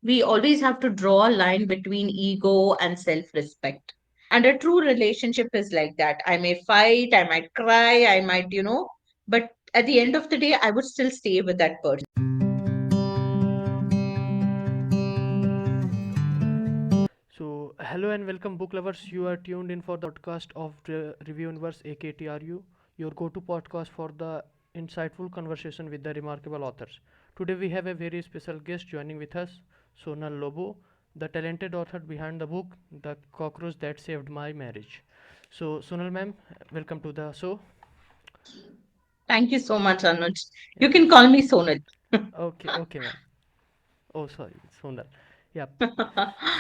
we always have to draw a line between ego and self-respect. And a true relationship is like that. I may fight, I might cry, I might, but at the end of the day, I would still stay with that person. So, hello and welcome, book lovers. You are tuned in for the podcast of Review Universe AKTRU, your go to podcast for the insightful conversation with the remarkable authors. Today, we have a very special guest joining with us, Sonal Lobo, the talented author behind the book The Cockroach That Saved My Marriage. So, Sonal ma'am, welcome to the show. Thank you so much, Anuj. Yeah. You can call me Sonal. Okay, ma'am. Oh, sorry, Sonal. Yeah.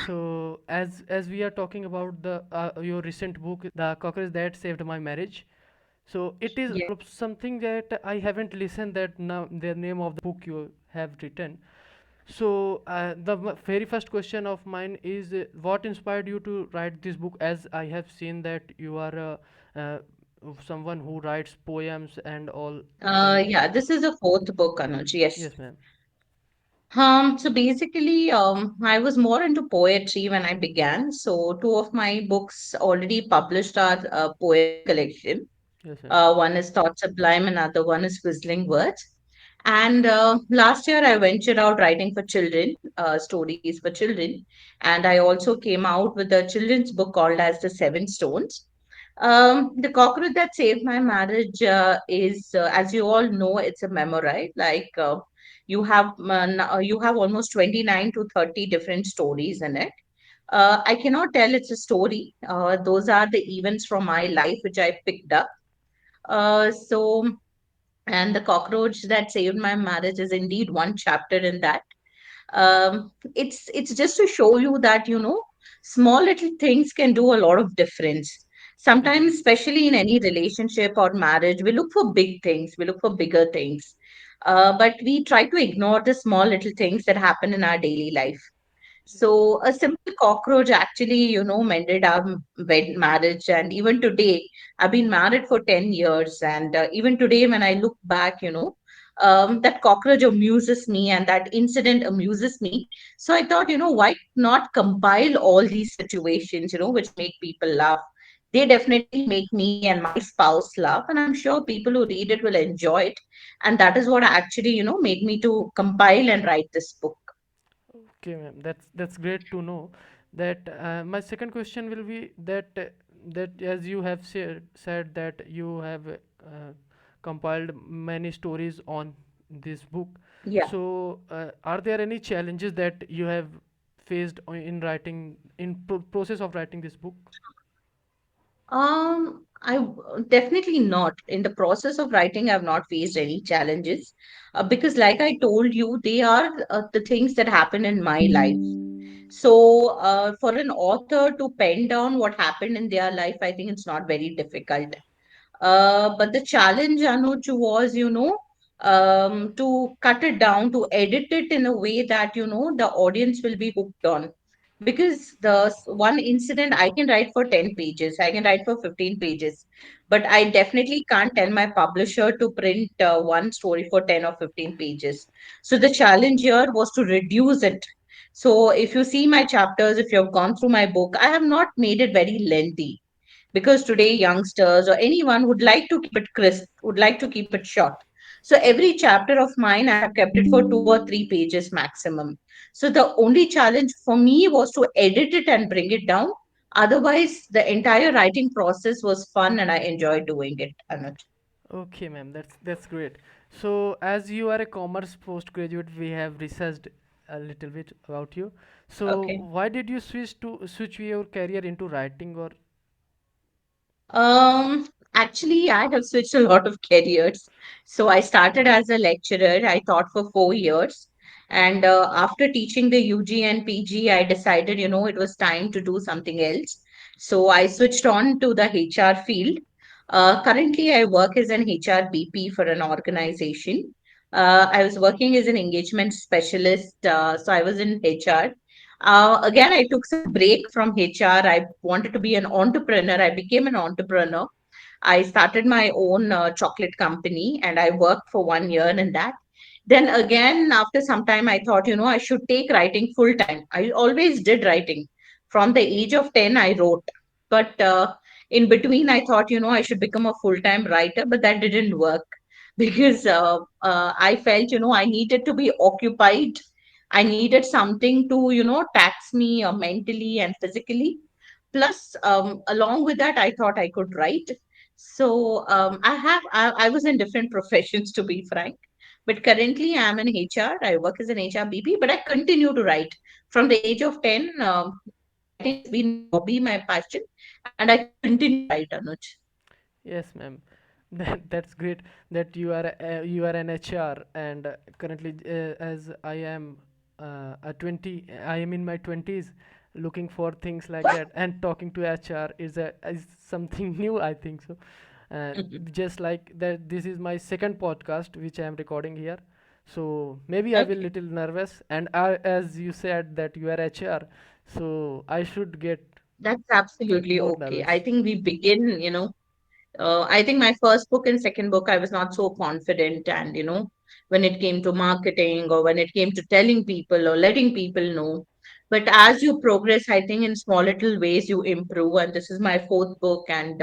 So as we are talking about the your recent book, The Cockroach That Saved My Marriage. So it is Yeah. something that I haven't listened that now the name of the book you have written. So the very first question of mine is what inspired you to write this book? As I have seen that you are uh, someone who writes poems and all. And Yeah, this is a fourth book, Anuj. Yes. yes, ma'am. So basically, I was more into poetry when I began. So two of my books already published are poetry collection. Yes, ma'am. One is Thought Sublime, another one is Whistling Words. And last year, I ventured out writing for children, stories for children. And I also came out with a children's book called as The Seven Stones. The Cockroach That Saved My Marriage is, as you all know, it's a memoir, right? Like you have almost 29 to 30 different stories in it. I cannot tell it's a story. Those are the events from my life which I picked up. So, and the cockroach that saved my marriage is indeed one chapter in that. It's just to show you that small little things can do a lot of difference. Sometimes, especially in any relationship or marriage, we look for big things, we look for bigger things, but we try to ignore the small little things that happen in our daily life. So a simple cockroach actually, mended our marriage. And even today, I've been married for 10 years. And even today, when I look back, that cockroach amuses me and that incident amuses me. So I thought, why not compile all these situations, which make people laugh? They definitely make me and my spouse laugh. And I'm sure people who read it will enjoy it. And that is what actually, made me to compile and write this book. Okay, ma'am. That's great to know. That my second question will be that that as you have said that you have compiled many stories on this book. Yeah. So are there any challenges that you have faced in writing in process of writing this book? Definitely not. In the process of writing, I've not faced any challenges because, like I told you, they are the things that happen in my life. So, for an author to pen down what happened in their life, I think it's not very difficult. But the challenge, Anuj, was, to cut it down, to edit it in a way that, the audience will be hooked on. Because one incident I can write for 10 pages, I can write for 15 pages, but I definitely can't tell my publisher to print one story for 10 or 15 pages. So the challenge here was to reduce it. So if you see my chapters, if you have gone through my book, I have not made it very lengthy because today youngsters or anyone would like to keep it crisp, would like to keep it short. So every chapter of mine, I have kept it for 2 or 3 pages maximum. So the only challenge for me was to edit it and bring it down. Otherwise, the entire writing process was fun and I enjoyed doing it, Anuj. Okay, ma'am. That's great. So, as you are a commerce postgraduate, we have researched a little bit about you. So, Okay. why did you switch your career into writing or Actually, I have switched a lot of careers. So I started as a lecturer. I taught for 4 years. And after teaching the UG and PG, I decided, it was time to do something else. So I switched on to the HR field. Currently, I work as an HR BP for an organization. I was working as an engagement specialist. So I was in HR. Again, I took some break from HR. I wanted to be an entrepreneur. I became an entrepreneur. I started my own chocolate company and I worked for 1 year in that. Then again, after some time, I thought, I should take writing full time. I always did writing. From the age of 10, I wrote. But in between, I thought, I should become a full time writer, but that didn't work because I felt, I needed to be occupied. I needed something to, tax me mentally and physically. Plus, along with that, I thought I could write. So I was in different professions, to be frank, but currently I'm in HR. I work as an HR BP, but I continue to write from the age of 10. Writing has been my hobby, my passion, and I continue to write, Anuj. Yes, ma'am. That's great that you are an HR, and currently, as I am a 20, I am in my 20s, looking for things like that, and talking to HR is something new, I think so. Uh, just like that, this is my second podcast which I am recording here, so maybe I will Okay, little nervous. And as you said that you are HR, so I should get that's absolutely more okay. I nervous. think we begin, I think my first book and second book, I was not so confident. And, when it came to marketing or when it came to telling people or letting people know. But as you progress, I think in small little ways you improve. And this is my fourth book. And,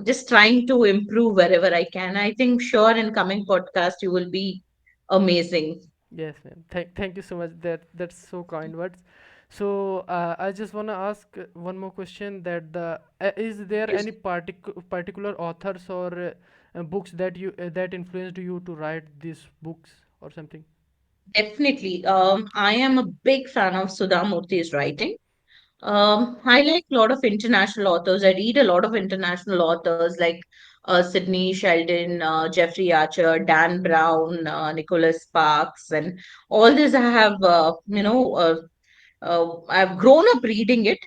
just trying to improve wherever I can. I think sure in coming podcast, you will be amazing. Yes, ma'am. Thank you so much. That's so kind words. So I just wanna ask one more question. That the is there Yes, any particular authors or books that that influenced you to write these books or something? definitely. I am a big fan of Sudha Murthy's writing. I like a lot of international authors. I read a lot of international authors like Sydney Sheldon, Jeffrey Archer, Dan Brown, Nicholas Sparks, and all this I have, I've grown up reading it,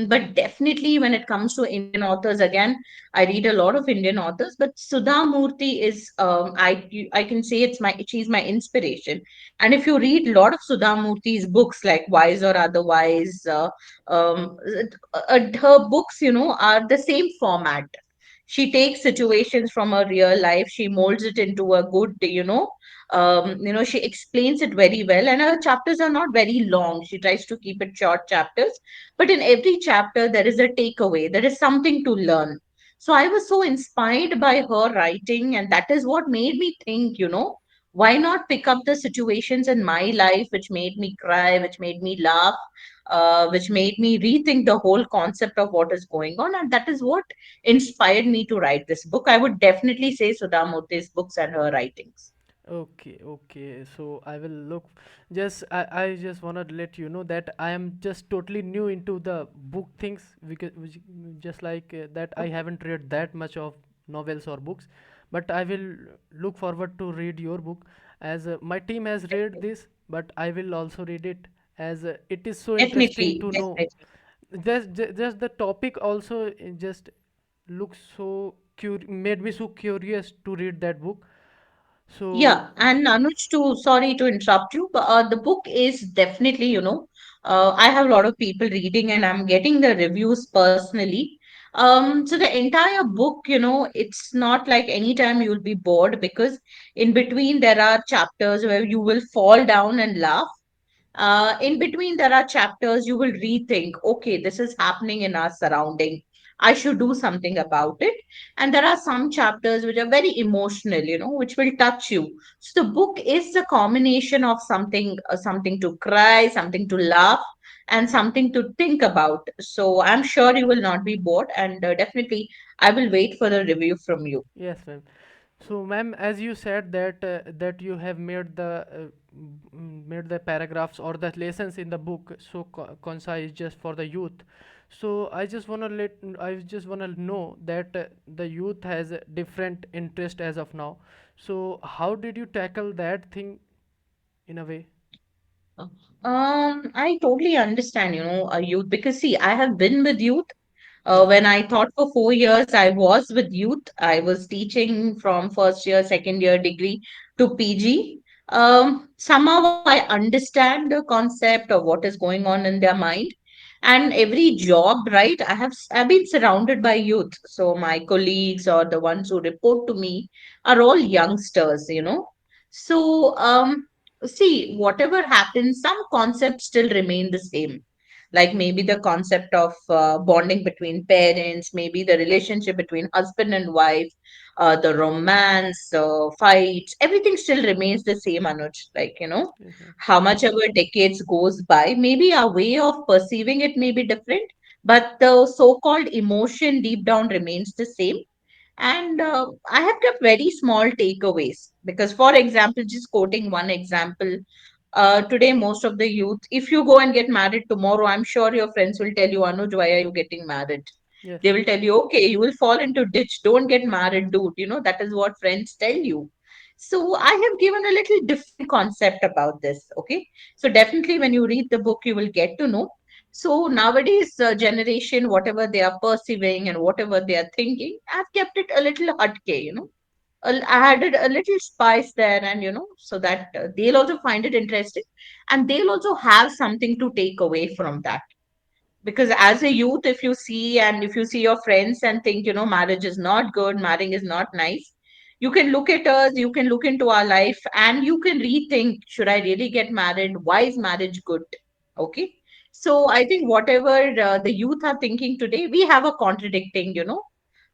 but definitely when it comes to Indian authors, again, I read a lot of Indian authors. But Sudha Murthy is, I can say she's my inspiration. And if you read a lot of Sudha Murthy's books, like Wise or Otherwise, her books, are the same format. She takes situations from her real life, she molds it into a good, she explains it very well, and her chapters are not very long. She tries to keep it short chapters, but in every chapter there is a takeaway, there is something to learn. So I was so inspired by her writing, and that is what made me think, why not pick up the situations in my life which made me cry, which made me laugh, which made me rethink the whole concept of what is going on. And that is what inspired me to write this book. I would definitely say Sudha Murthy's books and her writings. Okay, okay. So I will look. I just wanna let you know that I am just totally new into the book things, because just like that I haven't read that much of novels or books, but I will look forward to read your book, as my team has read this, but I will also read it, as it is so interesting Definitely, to know. definitely. Just the topic also just looks so made me so curious to read that book. So Yeah, and Anuj, sorry to interrupt you, but the book is definitely, I have a lot of people reading and I'm getting the reviews personally. So the entire book, it's not like anytime you'll be bored, because in between there are chapters where you will fall down and laugh. In between there are chapters you will rethink, okay, this is happening in our surrounding, I should do something about it. And there are some chapters which are very emotional, which will touch you. So the book is the combination of something to cry, something to laugh, and something to think about. So I'm sure you will not be bored, and definitely I will wait for the review from you. yes, ma'am. So, ma'am, as you said that that you have made the paragraphs or the lessons in the book so concise just for the youth. So I just wanna know that the youth has a different interest as of now. So how did you tackle that thing in a way? I totally understand, youth, because see, I have been with youth. Yes, When ma'am. I taught for 4 years, I was with youth. I was teaching from first year, second year degree to PG. Somehow I understand the concept of what is going on in their mind. And every job, right? I've been surrounded by youth. So my colleagues or the ones who report to me are all youngsters. So, see, whatever happens, some concepts still remain the same. Like maybe the concept of bonding between parents, maybe the relationship between husband and wife, the romance, fights, everything still remains the same, Anuj. Like, Yes, ma'am. how much ever decades goes by, maybe our way of perceiving it may be different, but the so-called emotion deep down remains the same. And I have kept very small takeaways because, for example, just quoting one example, today, most of the youth, if you go and get married tomorrow, I'm sure your friends will tell you, Anuj, why are you getting married? Yes. They will tell you, okay, you will fall into ditch. Don't get married, dude. That is what friends tell you. So I have given a little different concept about this. Okay. So definitely when you read the book, you will get to know. So nowadays, generation, whatever they are perceiving and whatever they are thinking, I've kept it a little hatke. I added a little spice there, and so that they'll also find it interesting, and they'll also have something to take away from that. Because as a youth, if you see and if you see your friends and think, marriage is not good, marrying is not nice, you can look at us, you can look into our life, and you can rethink: should I really get married? Why is marriage good? Okay. So I think whatever the youth are thinking today, we have a contradicting, Yes,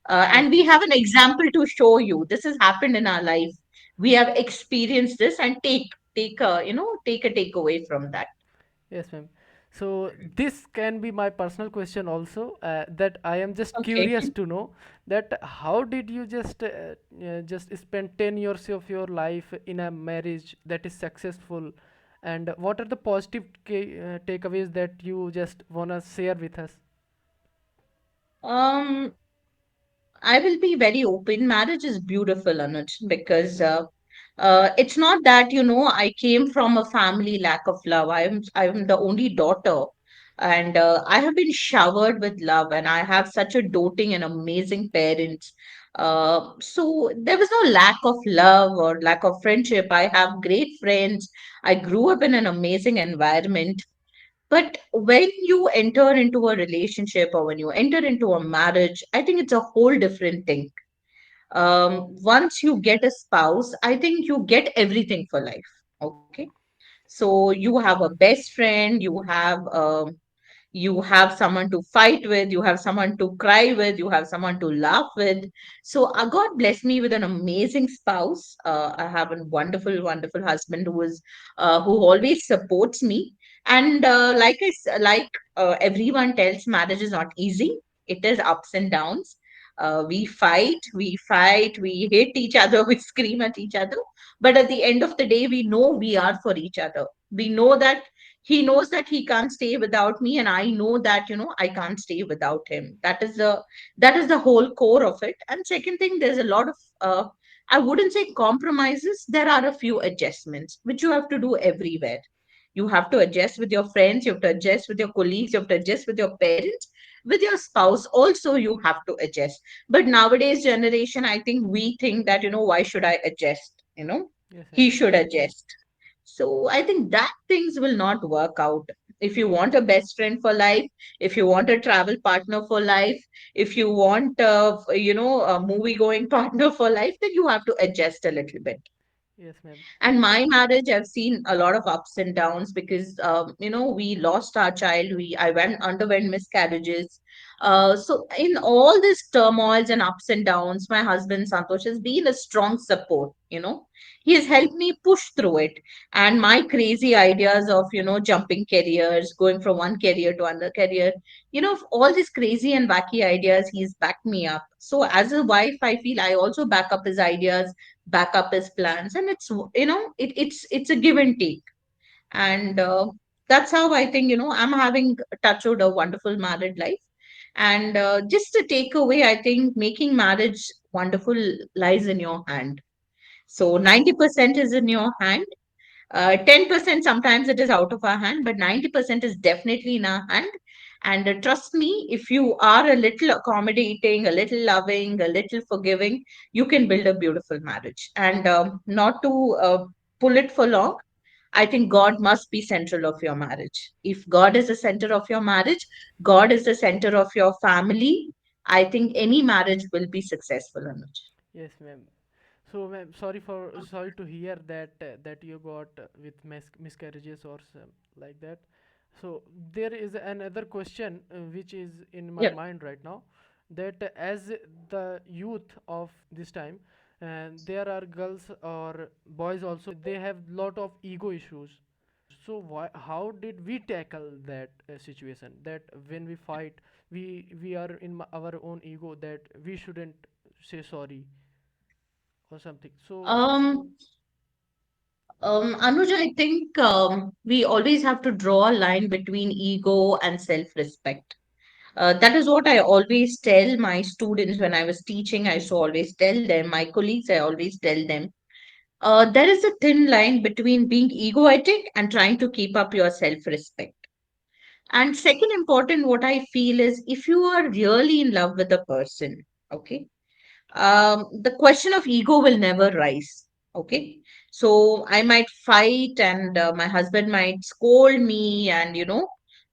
and we ma'am. have an example to show you. This has happened in our life. We have experienced this, and take a takeaway from that. Yes, ma'am. So this can be my personal question also. That I am just Okay. curious to know that how did you just spend 10 years of your life in a marriage that is successful, and what are the positive takeaways that you just wanna share with us? um I will be very open. Marriage is beautiful, Anuj, because it's not that I came from a family lack of love. I'm the only daughter, and I have been showered with love, and I have such a doting and amazing parents. So there was no lack of love or lack of friendship. I have great friends. I grew up in an amazing environment. But when you enter into a relationship or when you enter into a marriage, I think it's a whole different thing. Once you get a spouse, I think you get everything for life. Okay. So you have a best friend, you have someone to fight with, you have someone to cry with, you have someone to laugh with. So God bless me with an amazing spouse. I have a wonderful, wonderful husband who always supports me. And like everyone tells, marriage is not easy. It is ups and downs. We fight, we hit each other, we scream at each other. But at the end of the day, we know we are for each other. We know that he knows that he can't stay without me, and I know that I can't stay without him. That is the whole core of it. And second thing, there's a lot of I wouldn't say compromises. There are a few adjustments which you have to do everywhere. You have to adjust with your friends, you have to adjust with your colleagues, you have to adjust with your parents, with your spouse also you have to adjust. But nowadays generation, I think we think that why should I adjust? Yes, ma'am. He should adjust. So I think that things will not work out. If you want a best friend for life, if you want a travel partner for life, if you want a movie going partner for life, then you have to adjust a little bit. Yes, ma'am. And my marriage, I've seen a lot of ups and downs because we lost our child. I went underwent miscarriages. So in all these turmoils and ups and downs, my husband Santosh has been a strong support. He has helped me push through it. And my crazy ideas of jumping careers, going from one career to another career, all these crazy and wacky ideas, he's backed me up. So as a wife, I feel I also back up his ideas, back up his plans, and it's a give and take. And that's how I think I'm having touched a wonderful married life. And just to take away, I think making marriage wonderful lies in your hand. So 90% is in your hand. 10% sometimes it is out of our hand, but 90% is definitely in our hand. And trust me, if you are a little accommodating, a little loving, a little forgiving, you can build a beautiful marriage. And not to pull it for long, I think God must be central of your marriage. If God is the center of your marriage, God is the center of your family, I think any marriage will be successful, Anuj. Yes, ma'am. So, ma'am, sorry to hear that that you got with miscarriages or like that. So there is another question which is in my Yeah. mind right now, that as the youth of this time, and there are girls or boys also, they have lot of ego issues. So how did we tackle that situation, that when we fight, we are in our own ego, that we shouldn't say sorry or something. So Um, Anuj, I think we always have to draw a line between ego and self-respect. That is what I always tell my students when I was teaching. I used to always tell them, my colleagues, I always tell them, there is a thin line between being egoic and trying to keep up your self-respect. And second important, what I feel is if you are really in love with a person, okay, the question of ego will never rise. Okay. So I might fight and my husband might scold me, and,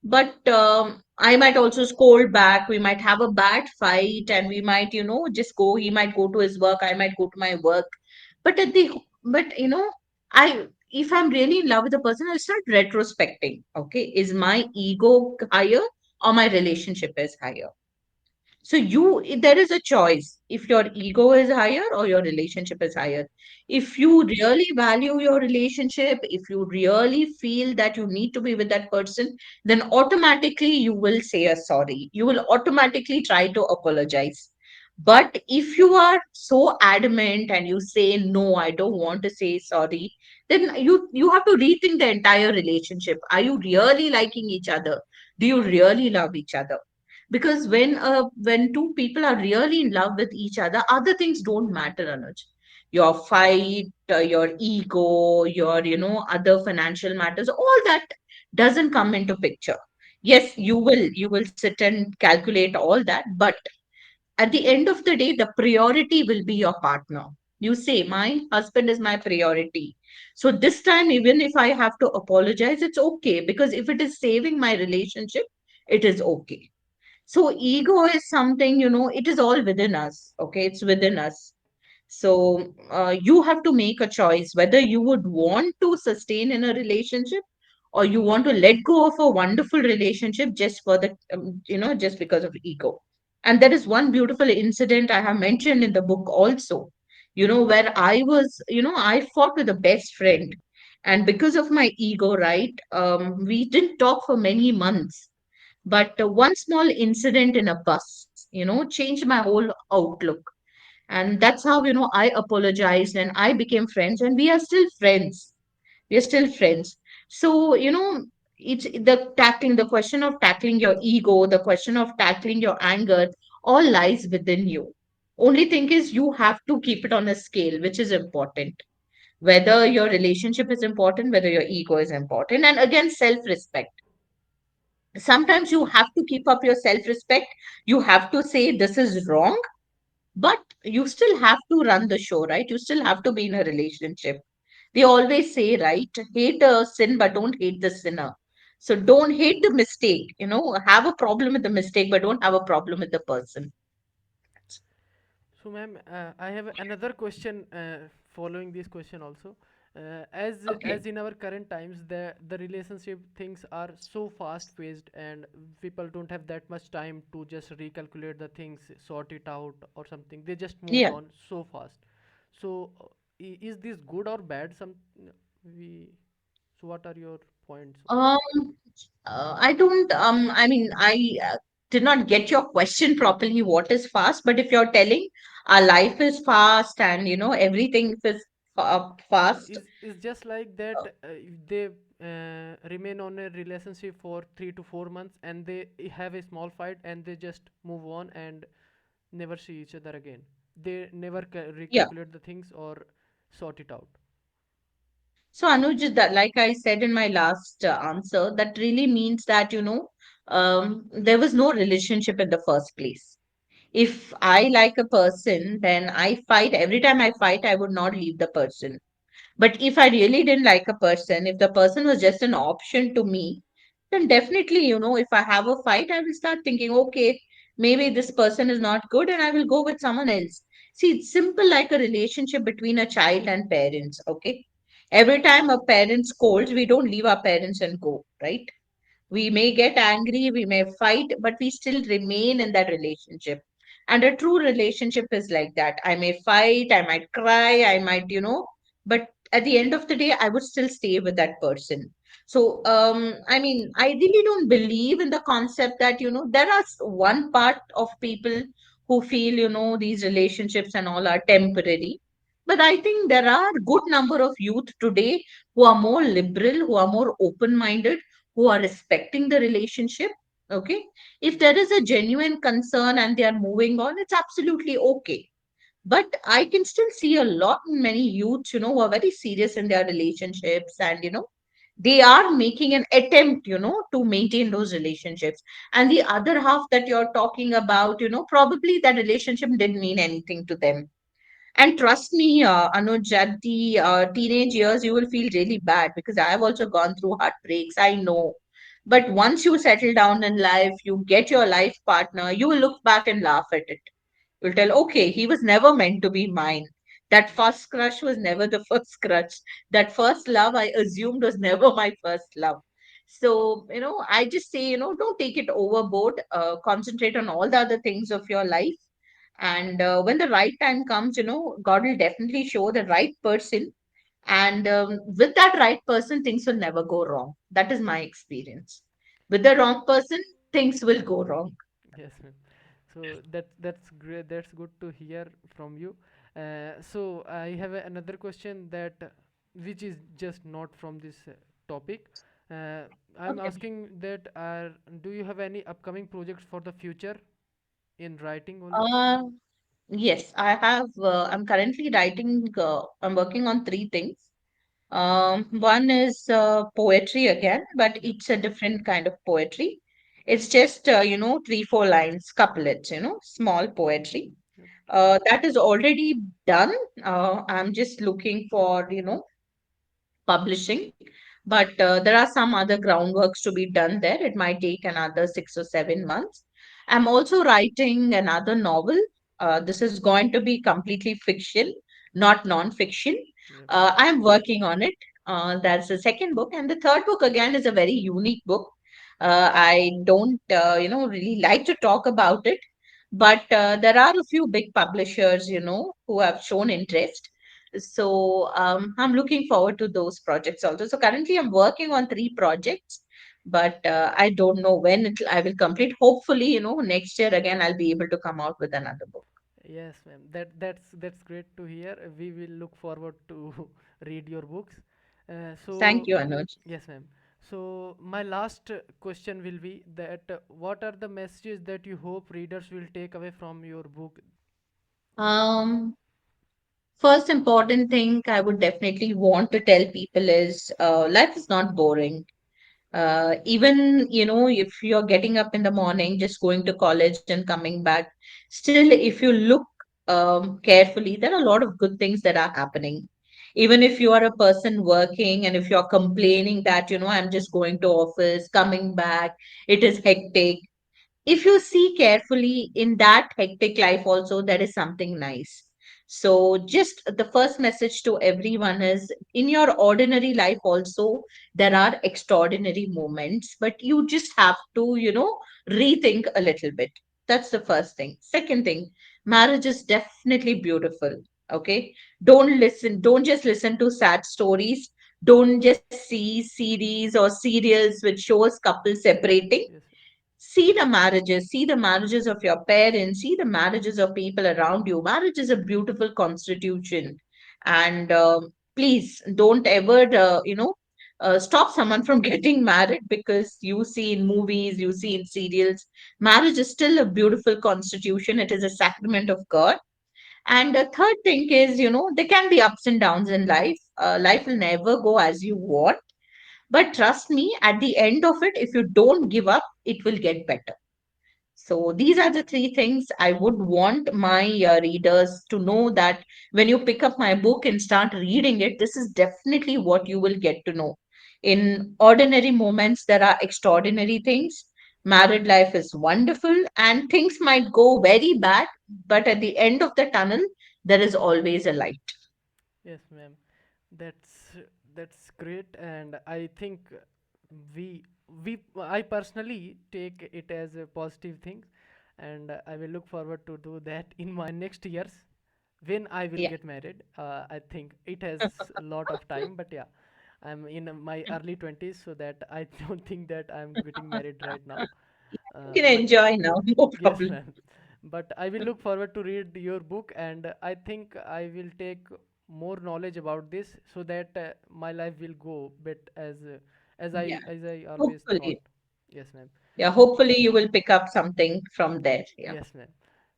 but I might also scold back. We might have a bad fight and we might, just go. He might go to his work. I might go to my work. But but, if I'm really in love with a person, I'll start retrospecting. Okay. Is my ego higher or my relationship is higher? So there is a choice if your ego is higher or your relationship is higher. If you really value your relationship, if you really feel that you need to be with that person, then automatically you will say a sorry. You will automatically try to apologize. But if you are so adamant and you say no, I don't want to say sorry, then you have to rethink the entire relationship. Are you really liking each other? Do you really love each other? Because when two people are really in love with each other, other things don't matter, Anuj. Your fight, your ego, your other financial matters, all that doesn't come into picture. Yes, you will sit and calculate all that, but at the end of the day, the priority will be your partner. You say my husband is my priority, so this time even if I have to apologize, it's okay, because if it is saving my relationship, it is okay. So ego is something, it is all within us. Okay, it's within us. So you have to make a choice whether you would want to sustain in a relationship, or you want to let go of a wonderful relationship just for just because of ego. And there is one beautiful incident I have mentioned in the book also, where I fought with a best friend. And because of my ego, right, we didn't talk for many months, but one small incident in a bus, changed my whole outlook. And that's how, I apologized and I became friends, and we are still friends. We are still friends. So, it's the question of tackling your ego, the question of tackling your anger, all lies within you. Only thing is you have to keep it on a scale, which is important. Whether your relationship is important, whether your ego is important, and again, self respect. Sometimes you have to keep up your self respect. You have to say this is wrong, but you still have to run the show, right? You still have to be in a relationship. They always say, right, hate a sin but don't hate the sinner. So don't hate the mistake, have a problem with the mistake but don't have a problem with the person. So, ma'am, I have another question following this question also. As Okay. in our current times, the relationship things are so fast paced, and people don't have that much time to just recalculate the things, sort it out or something. They just move Yeah. on so fast. So, is this good or bad? We. So, what are your points on this? um I don't I mean, I did not get your question properly, what is fast, but if you're telling our life is fast and everything is fast. Is just like that, if they remain on a relationship for 3 to 4 months and they have a small fight and they just move on and never see each other again. They never Yeah. recalculate the things or sort it out. So, Anuj, that like I said in my last answer, that really means that, there was no relationship in the first place. If I like a person, then I fight. Every time I fight, I would not leave the person. But if I really didn't like a person, if the person was just an option to me, then definitely, if I have a fight, I will start thinking, okay, maybe this person is not good and I will go with someone else. See, it's simple like a relationship between a child and parents, okay? Every time a parent scolds, we don't leave our parents and go, right? We may get angry, we may fight, but we still remain in that relationship. And a true relationship is like that. I may fight, I might cry, I might, but at the end of the day, I would still stay with that person. So, I mean, I really don't believe in the concept that, there are one part of people who feel, these relationships and all are temporary. But I think there are good number of youth today who are more liberal, who are more open minded, who are respecting the relationship. Okay. If Yes. there is a genuine concern and they are moving on, it's absolutely okay. But I can still see a lot many youths, who are very serious in their relationships, and they are making an attempt, to maintain those relationships. And the other half that you're talking about, probably that relationship didn't mean anything to them. And trust me, Anuj, at the teenage years, you will feel really bad because I have also gone through heartbreaks. I know. But once you settle down in life, you get your life partner, you will look back and laugh at it. You'll tell, okay, he was never meant to be mine. That first crush was never the first crush. That first love I assumed was never my first love. So, I just say, don't take it overboard. Concentrate on all the other things of your life. And when the right time comes, God will definitely show the right person. And with that right person, things will never go wrong. That is my experience. With the wrong person, things will go wrong. Yes, ma'am. So that's great. That's good to hear from you. So I have another question that which is just not from this topic. Uh, I'm Okay. asking that do you have any upcoming projects for the future in writing only? Uh, yes, I have. I'm currently writing, I'm working on three things. One is poetry again, but Yep. it's a different kind of poetry. It's just, three, four lines, couplets, small poetry. Yep. That is already done. I'm just looking for, publishing. But there are some other groundworks to be done there. It might take another 6 or 7 months. I'm also writing another novel. This is going to be completely fiction, not non-fiction. Yep. I'm working on it. That's the second book. And the third book, again, is a very unique book. I don't, really like to talk about it, but there are a few big publishers, who have shown interest. So I'm looking forward to those projects also. So currently I'm working on three projects, but I don't know when I will complete. Hopefully, next year again I'll be able to come out with another book. Yes, ma'am. That's great to hear. We will look forward to read your books. Thank So you, Anuj. yes, ma'am. So my last question will be that what are the messages that you hope readers will take away from your book? Um, First important thing I would definitely want to tell people is life is not boring. Even, if you're getting up in the morning, just going to college and coming back, still, if you look carefully, there are a lot of good things that are happening. Even if you are a person working and if you're complaining that, I'm just going to office, coming back, it is hectic. If you see carefully in that hectic life also, there is something nice. So just the first message to everyone is, in your ordinary life also there are extraordinary moments, but you just have to, rethink a little bit. That's the first thing. Second thing, marriage is definitely beautiful. Okay, don't just listen to sad stories. Don't just see series or serials which shows couples separating. Yes. See the marriages of your parents, see the marriages of people around you. Marriage is a beautiful constitution. And please don't ever stop someone from getting married because you see in movies, you see in serials. Marriage is still a beautiful constitution. It is a sacrament of God. And the third thing is, there can be ups and downs in life. Life will never go as you want, but trust me, at the end of it, if you don't give up, it will get better. So these are the three things I would want my readers to know, that when you pick up my book and start reading it, this is definitely what you will get to know. In ordinary moments, there are extraordinary things. Married life is wonderful, and things might go very bad, but at the end of the tunnel, there is always a light. Yes, ma'am. That's that's great, and I think we I personally take it as a positive thing, and I will look forward to do that in my next years when I will Yeah. get married. I think it has a lot of time, but yeah, I'm in my early 20s, so that I don't think that I'm getting married right now. You can But enjoy now, no yes, problem. ma'am. But I will look forward to read your book, and I think I will take more knowledge about this so that my life will go bit Yeah. as I always thought. Hopefully. Yes, ma'am. Yeah, hopefully you will pick up something from there. Yeah. Yes, ma'am.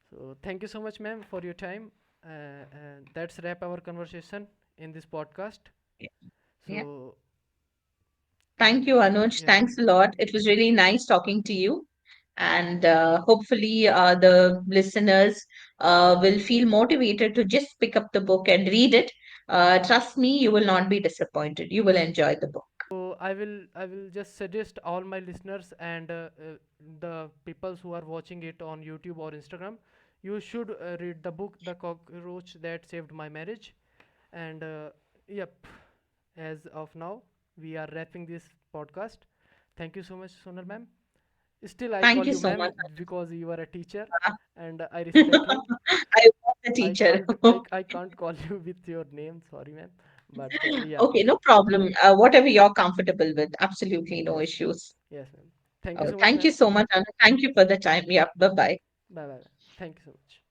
So thank you so much, ma'am, for your time. And that's wrap our conversation in this podcast. Yeah. So Thank you, Anuj. yes, ma'am. Thanks a lot. It was really nice talking to you. And hopefully, the listeners will feel motivated to just pick up the book and read it. Trust me, you will not be disappointed. You will enjoy the book. So I will just suggest all my listeners and the peoples who are watching it on YouTube or Instagram, you should read the book The Cockroach That Saved My Marriage. And yep, as of now, we are wrapping this podcast. Thank you so much, Sonal ma'am. Still, I Thank call you you so ma'am much. because you are a teacher, Anusha. and I respect you. I was a I teacher. can't I can't call you with your name, sorry ma'am. But yeah, Okay, no problem. Whatever you're comfortable with, absolutely no yes ma'am. issues. Yes ma'am. Thank you Oh, so much thank you ma'am. so much, Anu. Thank you for the time. Yeah, bye bye. Bye bye. Thank you so much.